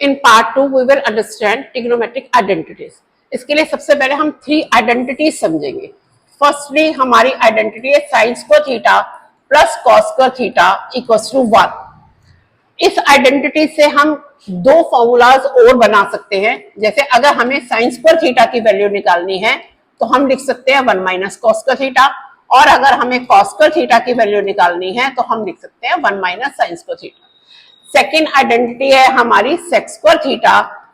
In part 2 we will understand trigonometric identities. इसके लिए सबसे पहले हम 3 आइडेंटिटीज समझेंगे. फर्स्टली हमारी आइडेंटिटी है sin square theta plus cos square theta equals to 1. इस आइडेंटिटी से हम 2 फॉर्मूलाज और बना सकते हैं. जैसे अगर हमें sin स्क्वायर थीटा की वैल्यू निकालनी है तो हम लिख सकते हैं 1 माइनस cos स्क्वायर थीटा, और अगर हमें cos स्क्वायर थीटा की वैल्यू निकालनी है तो हम लिख सकते हैं 1 minus sin square theta. Second identity है हमारी sec square theta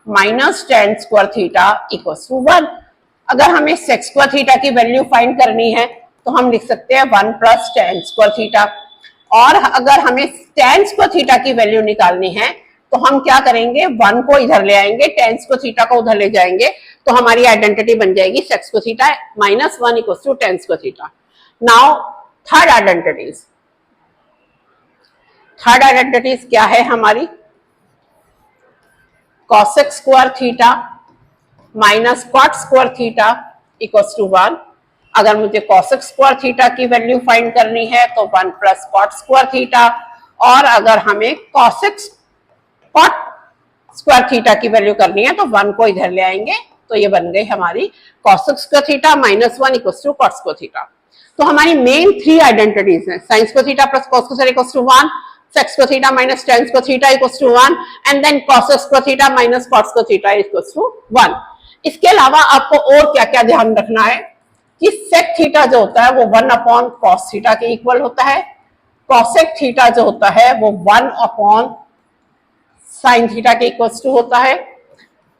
minus tan square theta equals to 1. अगर हमें sec स्क्वायर थीटा की वैल्यू फाइंड करनी है तो हम लिख सकते हैं 1 प्लस tan स्क्वायर थीटा, और अगर हमें tan स्क्वायर थीटा की वैल्यू निकालनी है तो हम क्या करेंगे, 1 को इधर ले आएंगे, tan स्क्वायर थीटा को उधर ले जाएंगे, तो हमारी आइडेंटिटी बन जाएगी sec square theta minus 1 equals to tan square theta. Now third identities क्या है हमारी, cosec square theta minus cot square theta equals to 1. अगर मुझे cosec स्क्वायर थीटा की वैल्यू फाइंड करनी है तो 1 प्लस cot स्क्वायर थीटा, और अगर हमें cot स्क्वायर थीटा की वैल्यू करनी है तो 1 को इधर ले आएंगे, तो ये बन गई हमारी cosec square theta minus 1 equals to cot square theta. तो हमारी मेन 3 आइडेंटिटीज हैं, sin square theta plus cos square equals to 1, sec square theta minus tan square theta equals to 1, and then cos square theta minus cot square theta equals to 1. इसके अलावा आपको और क्या क्या ध्यान रखना है कि sec थीटा जो होता है वो 1 अपॉन cos थीटा के इक्वल होता है, cosec थीटा जो होता है वो 1 अपॉन sin थीटा के इक्वल्स टू होता है,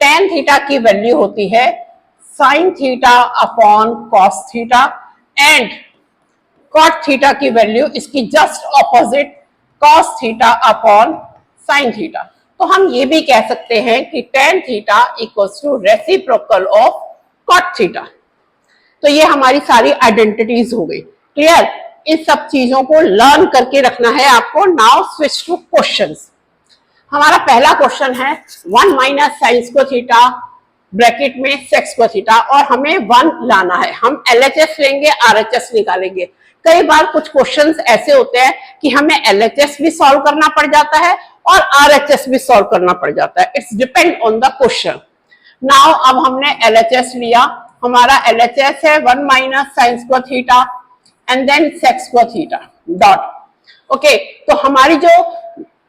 tan थीटा की वैल्यू होती है sin theta upon cos theta, and cot theta की वैल्यू इसकी just opposite cos theta upon sin theta. तो हम ये भी कह सकते हैं कि tan theta equals to reciprocal of cot theta. तो ये हमारी सारी आइडेंटिटीज हो गई. क्लियर? इन सब चीजों को लर्न करके रखना है आपको. Now switch two questions. हमारा पहला क्वेश्चन है 1 minus sin square theta bracket में sec स्क्वायर थीटा, और हमें 1 लाना है. हम LHS लेंगे, RHS निकालेंगे. कई बार कुछ क्वेश्चंस ऐसे होते हैं कि हमें LHS भी सॉल्व करना पड़ जाता है और RHS भी सॉल्व करना पड़ जाता है. It's depend on the question. Now अब हमने LHS लिया. हमारा LHS है 1 minus sin square theta and then sec square theta dot. Okay, तो हमारी जो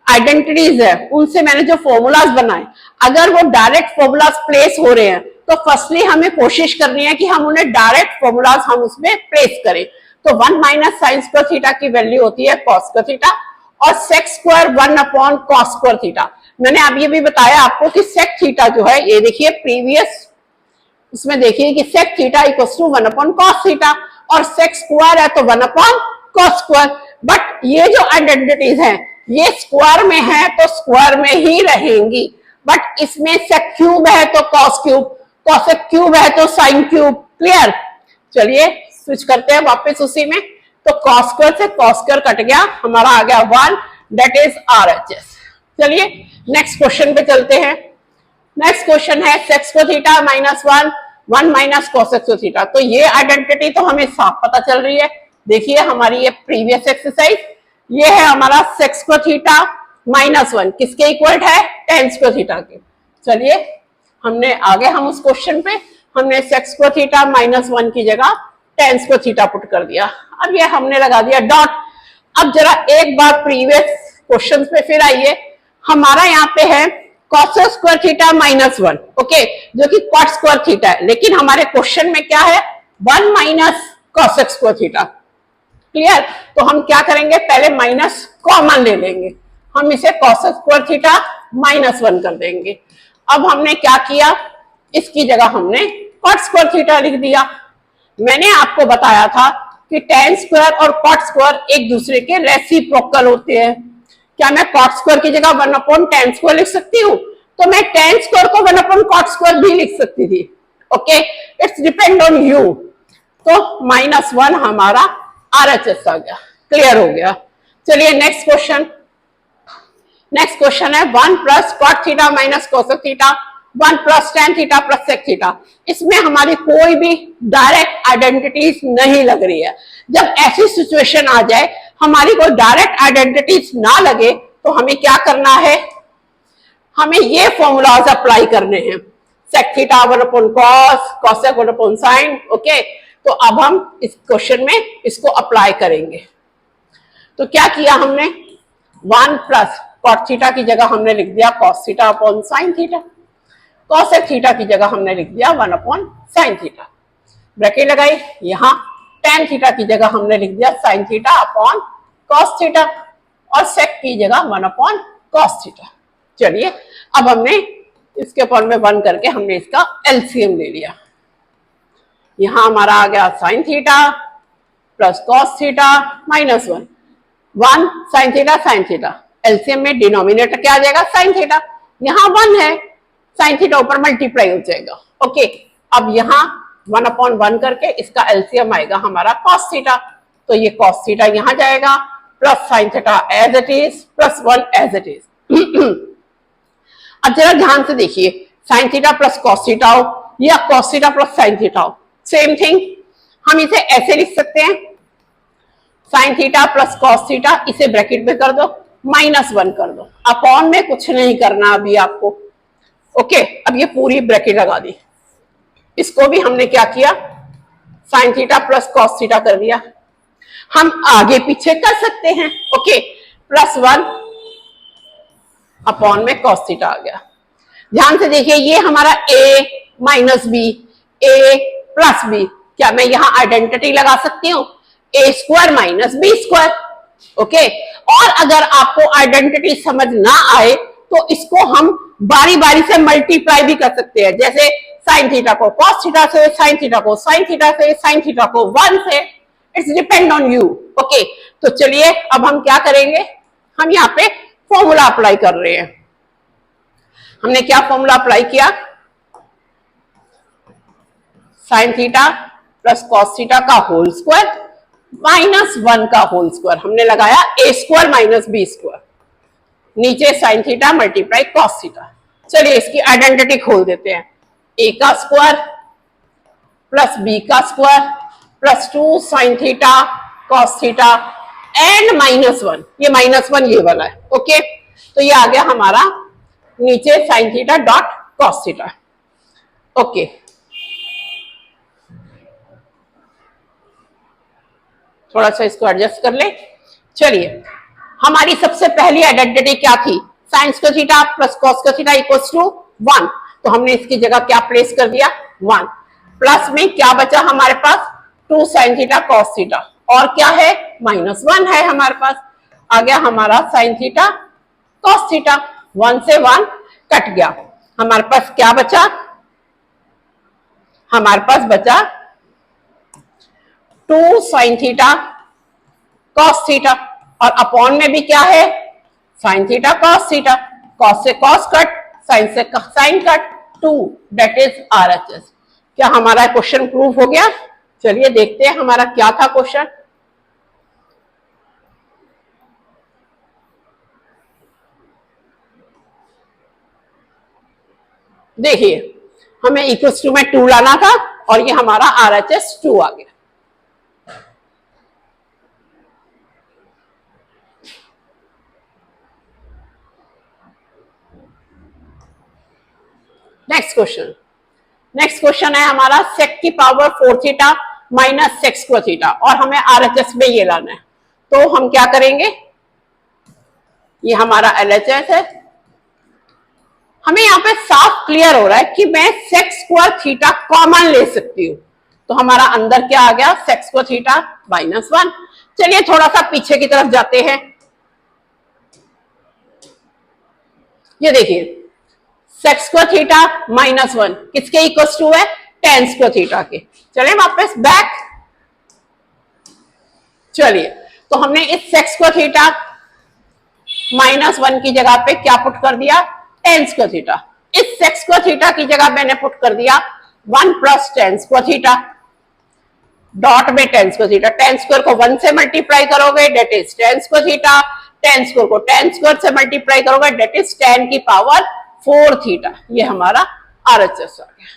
आइडेंटिटीज है उनसे मैंने जो फॉर्मूलाज बनाए, अगर वो डायरेक्ट फॉर्मूलाज प्लेस हो रहे हैं तो फर्स्टली हमें कोशिश करनी है कि हम उन्हें डायरेक्ट फॉर्मूलाज हम उसमें प्लेस करें. तो 1 माइनस sin स्क्वायर थीटा की वैल्यू होती है cos स्क्वायर थीटा, और sec square 1 upon cos square theta. मैंने अब ये भी बताया आपको कि sec थीटा जो है, ये देखिए प्रीवियस इसमें देखिए कि sec theta equals to 1 upon cos theta, और sec स्क्वायर है तो 1 अपॉन cos स्क्वायर. बट ये जो आइडेंटिटीज हैं ये स्क्वायर में है तो स्क्वायर में ही रहेंगी, बट इसमें sec क्यूब है तो cos क्यूब, cosec क्यूब है तो sin क्यूब. क्लियर? चलिए स्विच करते हैं वापस उसी में. तो cos स्क्वायर से cos स्क्वायर कट गया, हमारा आ गया 1, दैट इज RHS. चलिए नेक्स्ट क्वेश्चन पे चलते हैं. नेक्स्ट क्वेश्चन है sec square theta minus 1 minus cosec square theta. तो ये आइडेंटिटी तो हमें साफ पता चल रही है. देखिए हमारी ये प्रीवियस एक्सरसाइज, ये है हमारा sec स्क्वायर थीटा माइनस 1 किसके इक्वल है, tan स्क्वायर थीटा के. चलिए हमने आगे हम उस क्वेश्चन पे हमने sec स्क्वायर थीटा माइनस 1 की जगह tan स्क्वायर थीटा पुट कर दिया. अब ये हमने लगा दिया डॉट. अब जरा एक बार प्रीवियस क्वेश्चंस पे फिर आइए. हमारा यहाँ पे है cos square theta minus 1, okay, जो कि cot स्क्वायर थीटा है, लेकिन हमारे क्वेश्चन में क्या है 1 minus cosec square theta. Clear? तो हम क्या करेंगे, पहले माइनस कॉमन ले लेंगे, हम इसे cosec स्क्वायर थीटा माइनस 1 कर देंगे. अब हमने क्या किया, इसकी जगह हमने cot स्क्वायर थीटा लिख दिया. मैंने आपको बताया था कि tan स्क्वायर और cot स्क्वायर एक दूसरे के रेसिप्रोकल होते हैं. क्या मैं cot स्क्वायर की जगह 1 अपॉन tan स्क्वायर लिख सकती हूँ? तो मैं tan स्क्वायर को 1 अपॉन cot स्क्वायर भी लिख सकती थी. Okay, it's depend on you. तो माइनस 1 हमारा RHS आ गया. क्लियर हो गया? चलिए नेक्स्ट क्वेश्चन. नेक्स्ट क्वेश्चन है 1 plus cot theta minus cosec theta 1 plus tan theta plus sec theta. इसमें हमारी कोई भी डायरेक्ट आइडेंटिटीज नहीं लग रही है. जब ऐसी सिचुएशन आ जाए हमारी कोई डायरेक्ट आइडेंटिटीज ना लगे तो हमें क्या करना है, हमें ये फॉर्मूलाज अप्लाई करने हैं, sec theta 1 upon cos, cosec 1 upon sine. Okay, तो अब हम इस क्वेश्चन में इसको अप्लाई करेंगे। तो क्या किया हमने, 1 प्लस कॉट थीटा की जगह हमने लिख दिया cos theta upon sine theta, cosec theta की जगह हमने लिख दिया 1 अपॉन साइन थीटा, ब्रैकेट लगाई। यहाँ टेन थीटा की जगह हमने लिख दिया sine theta upon cos theta, और सेक की जगह 1 अपॉन कॉस थीटा। चलिए अब हमने इसके अपॉन में 1 करके हमने इसका एलसीएम ले लिया। यहां हमारा आ गया sign theta plus cos theta minus 1, 1 sine theta sine theta, LCM में डिनोमिनेटर क्या आ जाएगा साइन थीटा, यहां 1 है, साइन थीटा ऊपर मल्टीप्लाई हो जाएगा। ओके, अब यहां 1 अपॉन 1 करके इसका एलसीएम आएगा हमारा कॉस थीटा, तो ये कॉस थीटा यहां जाएगा plus sine theta as it is plus 1 as it is. अब जरा ध्यान से देखिए, sine theta plus cos theta हो या cos theta plus sine theta हो, सेम थिंग। हम इसे ऐसे लिख सकते हैं, sine theta plus cos theta, इसे ब्रैकेट में कर दो, माइनस 1 कर दो, अपॉन में कुछ नहीं करना अभी आपको। ओके, अब ये पूरी ब्रैकेट लगा दी, इसको भी हमने क्या किया, sine theta plus cos theta कर दिया। हम आगे पीछे कर सकते हैं। ओके, प्लस 1 अपॉन में कॉस थीटा आ गया। ध्यान से देखिए, ये हमारा a minus B, a plus B, क्या मैं यहां आइडेंटिटी लगा सकती हूँ, a square minus B square. Okay, और अगर आपको आइडेंटिटी समझ ना आए तो इसको हम बारी बारी से मल्टीप्लाई भी कर सकते हैं, जैसे साइन थीटा को कॉस थीटा से, साइन थीटा को साइन थीटा से, साइन थीटा को 1 से, it's depend on you. Okay, तो चलिए अब हम क्या करेंगे, हम यहाँ पे फॉर्मूला अप्लाई कर रहे हैं। हमने क्या फॉर्मूला अप्लाई किया, sine theta plus cos theta का होल स्क्वायर माइनस 1 का होल स्क्वायर, हमने लगाया a square minus B square, नीचे sine theta multiply cos theta. चलिए इसकी आइडेंटिटी खोल देते हैं, a का स्क्वायर प्लस b का square plus 2 sine theta cos theta and minus 1, ये माइनस 1 ये वाला है। ओके, तो ये आ गया हमारा नीचे sine theta dot cos theta. Okay, थोड़ा सा इसको एडजस्ट कर ले। चलिए हमारी सबसे पहली आइडेंटिटी क्या थी, sine square theta plus cos square theta equals to 1, तो हमने इसकी जगह क्या प्लेस कर दिया 1, प्लस में क्या बचा हमारे पास 2 साइन थीटा कॉस थीटा, और क्या है माइनस 1 है हमारे पास, आ गया हमारा साइन थीटा कॉस थीटा, 1 से 1 कट गया, हमारे पास क्या बचा, हमारे पास बचा 2 साइन थीटा कॉस थीटा, और अपॉन में भी क्या है sine theta cos theta, cos से कॉस कट, साइन से sine cut, 2 that is RHS। क्या हमारा क्वेश्चन प्रूव हो गया? चलिए देखते हैं हमारा क्या था क्वेश्चन। देखिए हमें इक्वल्स टू में 2 लाना था और ये हमारा RHS 2 आ गया। नेक्स्ट क्वेश्चन है हमारा सेक की power 4 theta minus sec square theta, और हमें RHS में ये लाना है, तो हम क्या करेंगे, ये हमारा LHS है, हमें यहाँ पे साफ क्लियर हो रहा है कि मैं सेक स्क्वायर थीटा कॉमन ले सकती हूँ, तो हमारा अंदर क्या आ गया सेक स्क्वायर थीटा माइनस 1। चलिए थोड़ा सा पीछे की तरफ जाते हैं, ये देखिए सेक स्क्वायर थीटा माइनस 1 किसके इक्वल टू है टेन स्क्वायर थीटा के। चलिए वापस बैक, चलिए तो हमने इस सेक स्क्वायर थीटा माइनस 1 की जगह पे क्या पुट कर दिया टेन स्क्वायर थीटा, इस सेक स्क्वायर थीटा की जगह मैंने पुट कर दिया 1 plus tan square theta, dot में tan square theta, tan square को 1 से मल्टीप्लाई करोगे that is tan square theta, tan square को टेन स्क्वायर से मल्टीप्लाई करोगे डेट इज 10 की पावर 4 थीटा, ये हमारा RHS आ गया।